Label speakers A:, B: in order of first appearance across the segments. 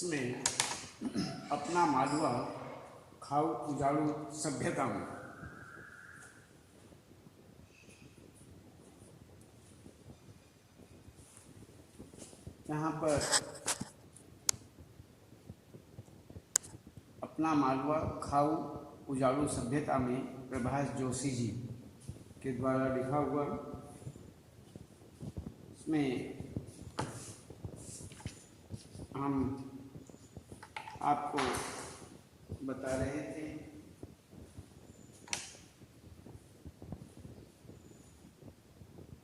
A: इसमें अपना मालवा खाऊ उजाड़ू सभ्यता में यहाँ पर अपना मालवा खाऊ उजाड़ू सभ्यता में प्रभास जोशी जी के द्वारा लिखा हुआ। इसमें हम आपको बता रहे थे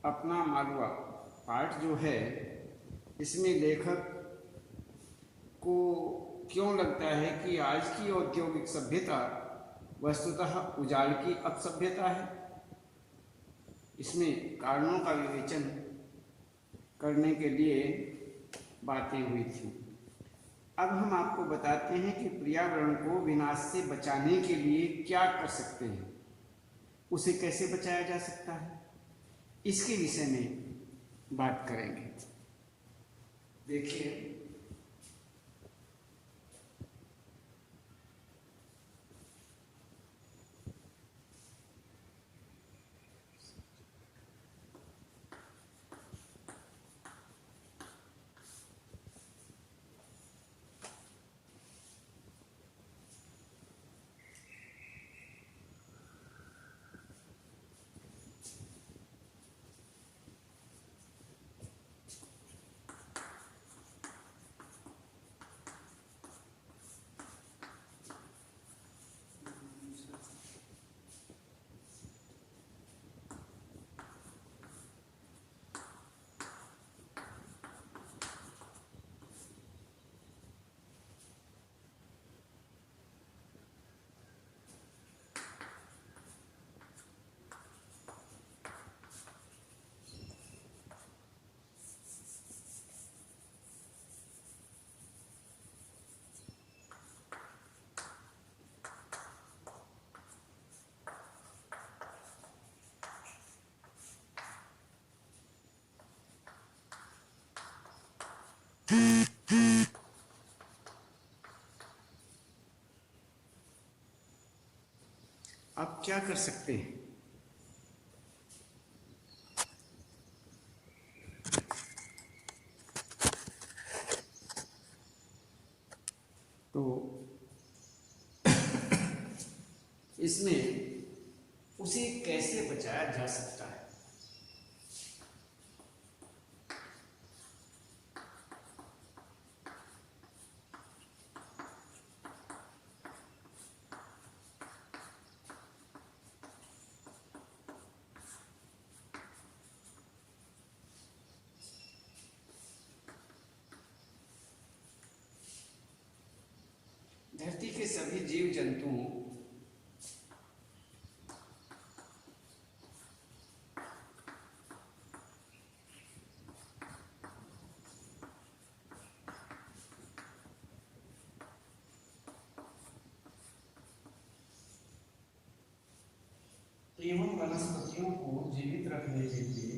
A: अपना मालवा पाठ जो है, इसमें लेखक को क्यों लगता है कि आज की औद्योगिक सभ्यता वस्तुतः उजाड़ की अपसभ्यता है। इसमें कारणों का विवेचन करने के लिए बातें हुई थी। अब हम आपको बताते हैं कि पर्यावरण को विनाश से बचाने के लिए क्या कर सकते हैं, उसे कैसे बचाया जा सकता है, इसके विषय में बात करेंगे। देखिए, आप क्या कर सकते हैं? तो इसमें उसे कैसे बचाया जा सकता है। धरती के सभी जीव जंतुओं एवं वनस्पतियों को जीवित रखने के लिए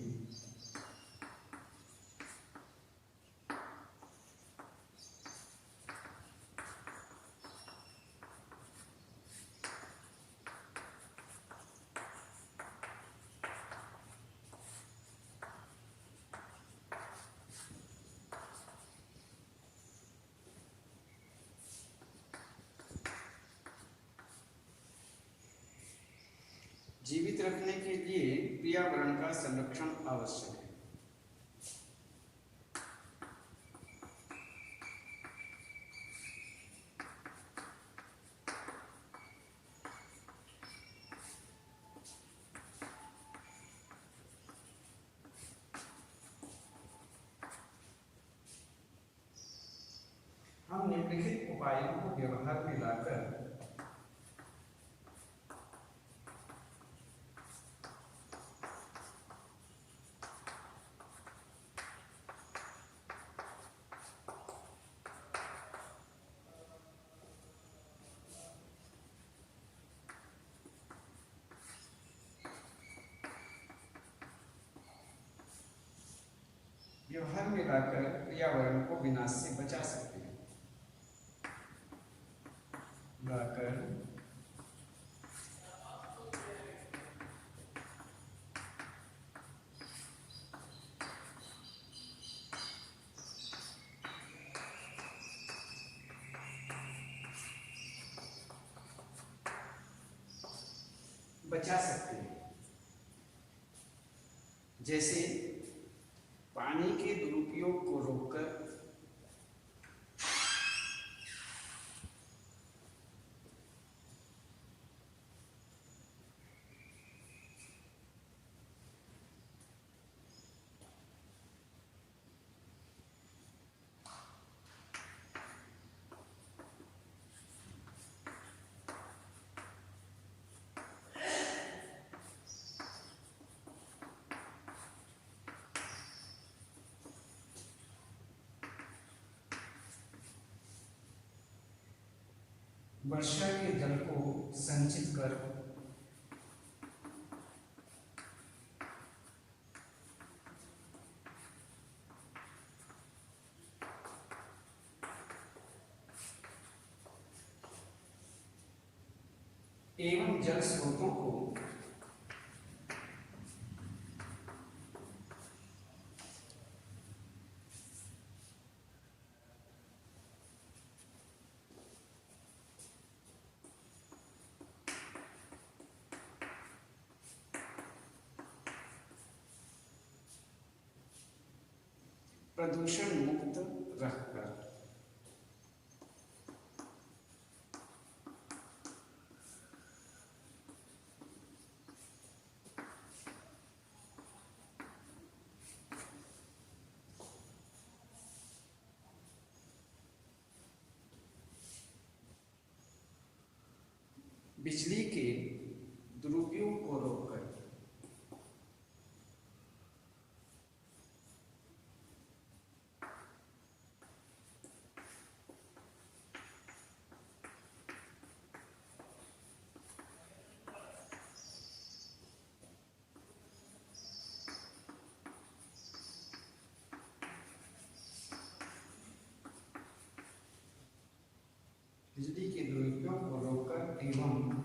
A: जीवित रखने के लिए पर्यावरण का संरक्षण आवश्यक है। हम निम्नलिखित उपायों को व्यवहार में लाकर पर्यावरण को विनाश से बचा सकते हैं। गाकर बचा सकते हैं। जैसे पानी के दुरुपयोग को रोककर वर्षा के जल को संचित कर एवं जल स्रोतों को प्रदूषण मुक्त रखकर बिजली के दुरुपयोग को रोककर बिजली के दुरुपयोग को रोककर एवं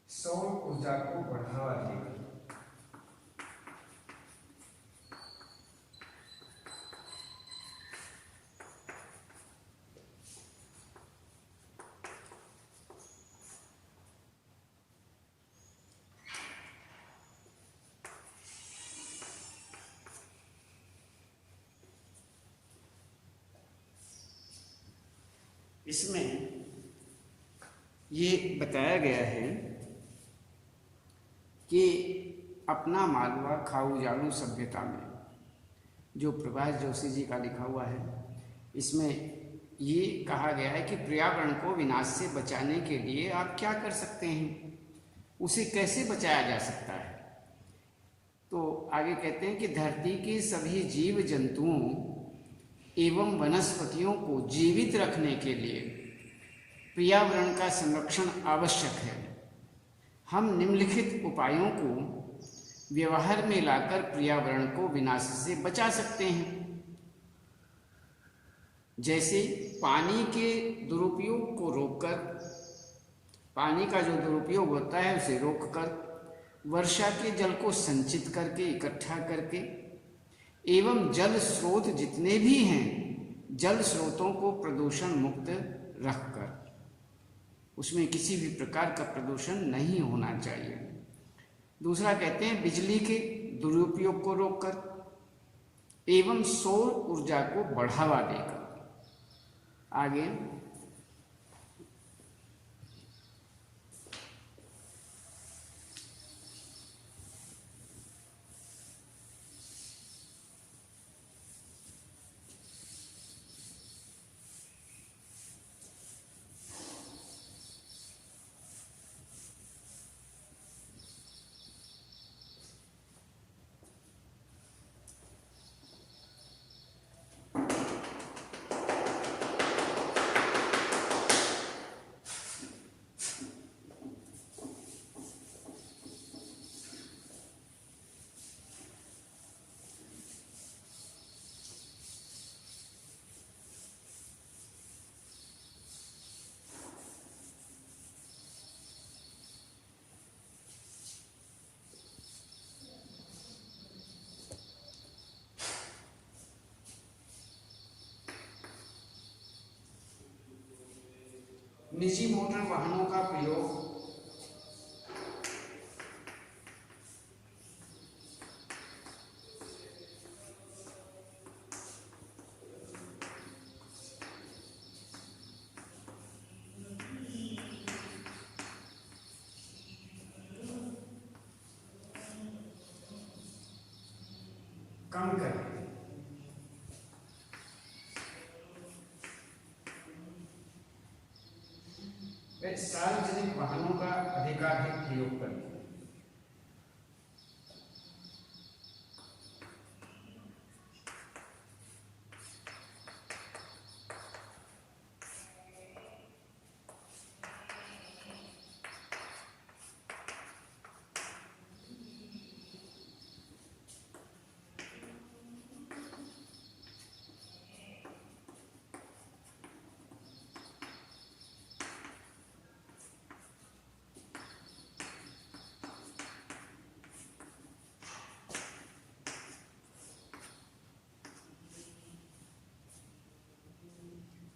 A: सौर ऊर्जा को बढ़ावा देगा। इसमें ये बताया गया है कि अपना मालवा खाऊ जालू सभ्यता में, जो प्रभाष जोशी जी का लिखा हुआ है, इसमें ये कहा गया है कि पर्यावरण को विनाश से बचाने के लिए आप क्या कर सकते हैं, उसे कैसे बचाया जा सकता है। तो आगे कहते हैं कि धरती के सभी जीव जंतुओं एवं वनस्पतियों को जीवित रखने के लिए पर्यावरण का संरक्षण आवश्यक है। हम निम्नलिखित उपायों को व्यवहार में लाकर पर्यावरण को विनाश से बचा सकते हैं। जैसे पानी के दुरुपयोग को रोककर, पानी का जो दुरुपयोग होता है उसे रोककर, वर्षा के जल को संचित करके, इकट्ठा करके, एवं जल स्रोत जितने भी हैं, जल स्रोतों को प्रदूषण मुक्त रखकर, उसमें किसी भी प्रकार का प्रदूषण नहीं होना चाहिए। दूसरा कहते हैं बिजली के दुरुपयोग को रोककर एवं सौर ऊर्जा को बढ़ावा देकर। आगे निजी मोटर वाहनों का प्रयोग कम करें। वे सार्वजनिक वाहनों का अधिकाधिक प्रयोग करें।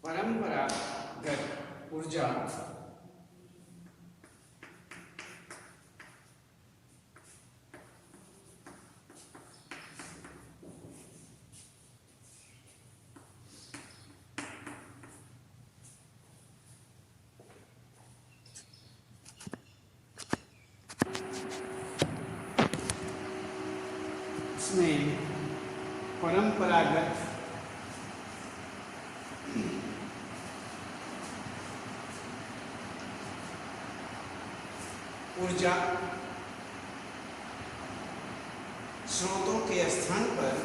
A: परंपरागत ऊर्जा इसमें परंपरागत ऊर्जा स्रोतों के स्थान पर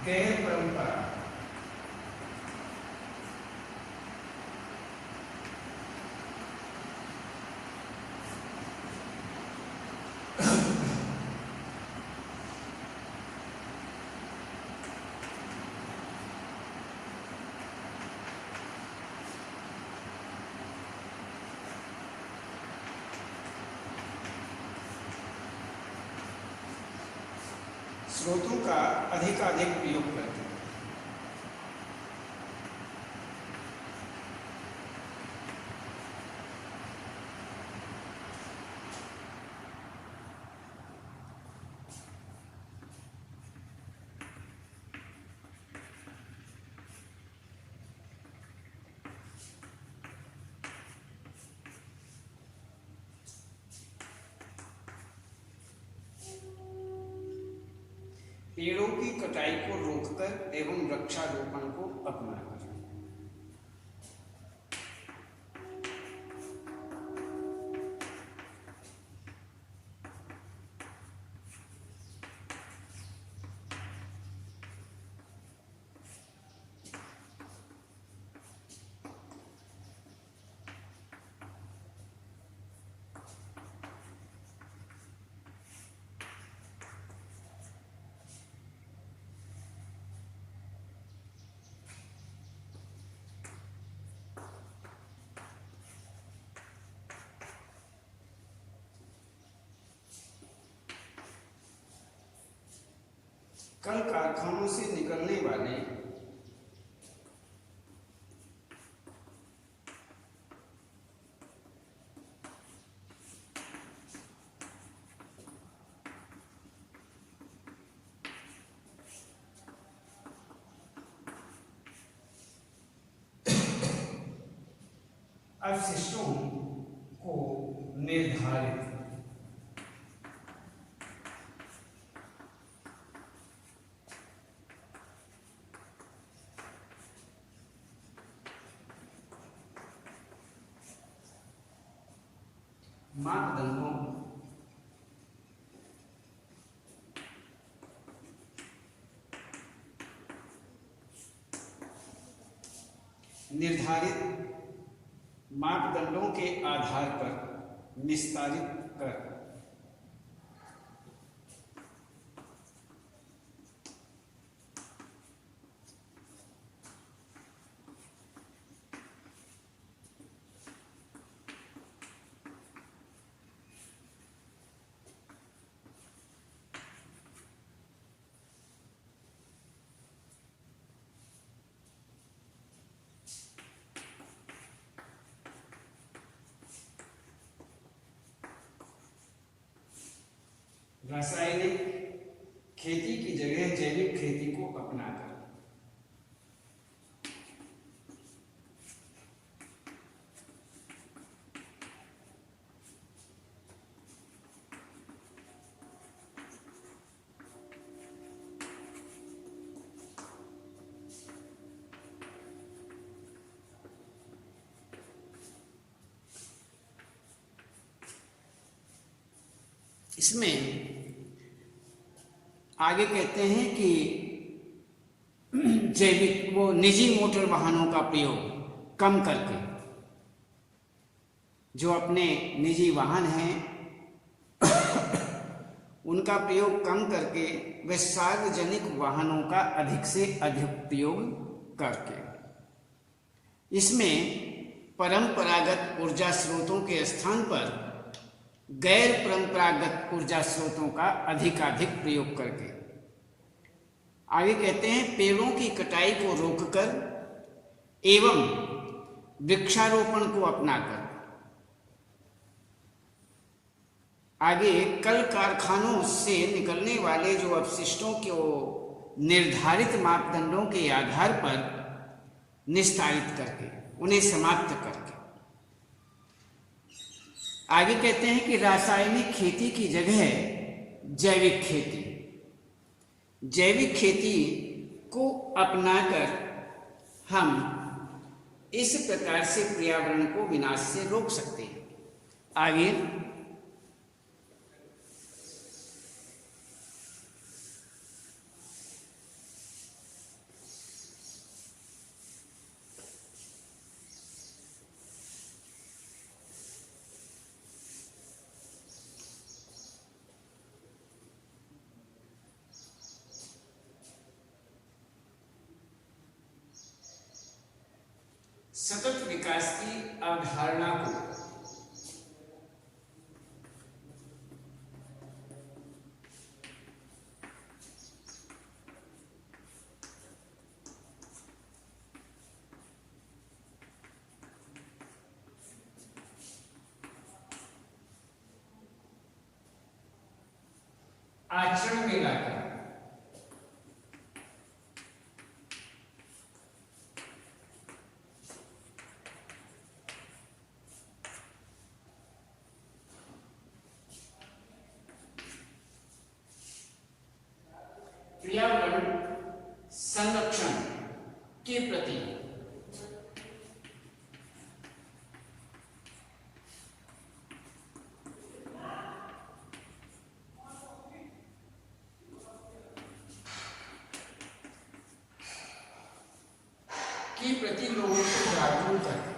A: गैर परंपरा स्रोतों का अधिकाधिक प्रयोग करते हैं। पेड़ों की कटाई को रोककर एवं वृक्षारोपण को अपनाकर कल कारखानों से निकलने वाले अवशिष्टों को निर्धारित मापदंडों निर्धारित मापदंडों के आधार पर निस्तारित कर रासायनिक खेती की जगह जैविक खेती को अपनाकर। इसमें आगे कहते हैं कि जैविक वो निजी मोटर वाहनों का प्रयोग कम करके, जो अपने निजी वाहन हैं उनका प्रयोग कम करके वे सार्वजनिक वाहनों का अधिक से अधिक प्रयोग करके, इसमें परंपरागत ऊर्जा स्रोतों के स्थान पर गैर परंपरागत ऊर्जा स्रोतों का अधिकाधिक प्रयोग करके। आगे कहते हैं पेड़ों की कटाई को रोककर एवं वृक्षारोपण को अपनाकर। आगे कल कारखानों से निकलने वाले जो अपशिष्टों को निर्धारित मापदंडों के आधार पर निस्तारित करके, उन्हें समाप्त करके। आगे कहते हैं कि रासायनिक खेती की जगह जैविक खेती, जैविक खेती को अपनाकर हम इस प्रकार से पर्यावरण को विनाश से रोक सकते हैं। आगे सतत विकास की अवधारणा को आचरण में लाकर पर्यावरण संरक्षण के प्रति लोगों को जागरूक करें।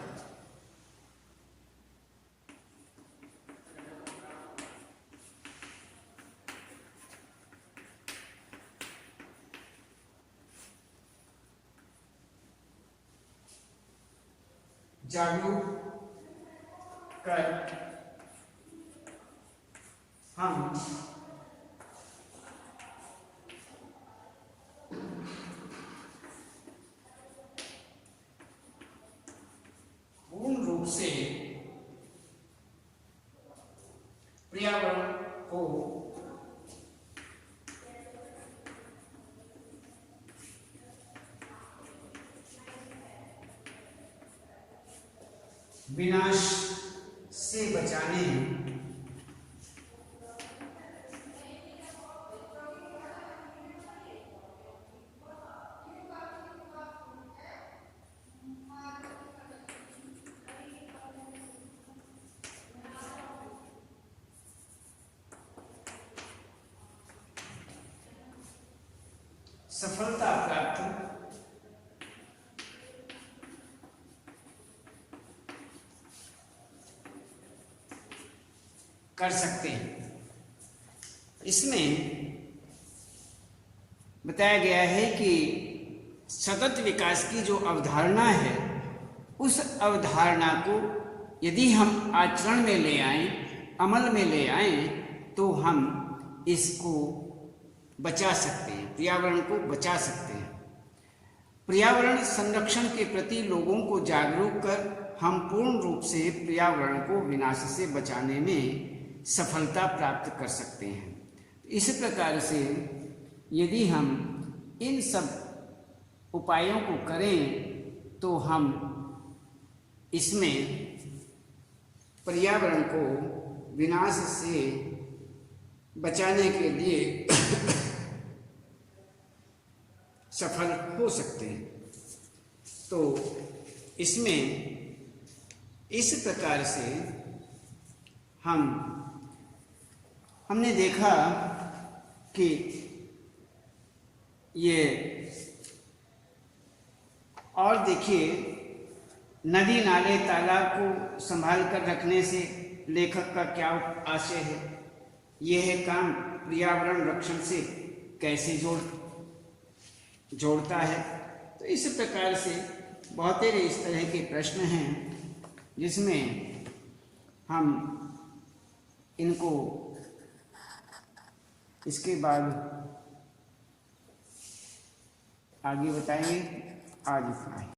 A: जागरूक कर हम पूर्ण रूप से पर्यावरण को विनाश से बचाने सफलता प्राप्त कर सकते हैं। इसमें बताया गया है कि सतत विकास की जो अवधारणा है, उस अवधारणा को यदि हम आचरण में ले आएं, अमल में ले आएं, तो हम इसको बचा सकते हैं, पर्यावरण को बचा सकते हैं। पर्यावरण संरक्षण के प्रति लोगों को जागरूक कर हम पूर्ण रूप से पर्यावरण को विनाश से बचाने में सफलता प्राप्त कर सकते हैं। इस प्रकार से यदि हम इन सब उपायों को करें तो हम इसमें पर्यावरण को विनाश से बचाने के लिए सफल हो सकते हैं। तो इसमें इस प्रकार से हमने देखा कि ये, और देखिए नदी नाले तालाब को संभाल कर रखने से लेखक का क्या आशय है, यह काम पर्यावरण रक्षण से कैसे जोड़ता है। तो इस प्रकार से बहुत ही इस तरह के प्रश्न हैं जिसमें हम इनको इसके बाद आगे बताएंगे। आज इतना ही।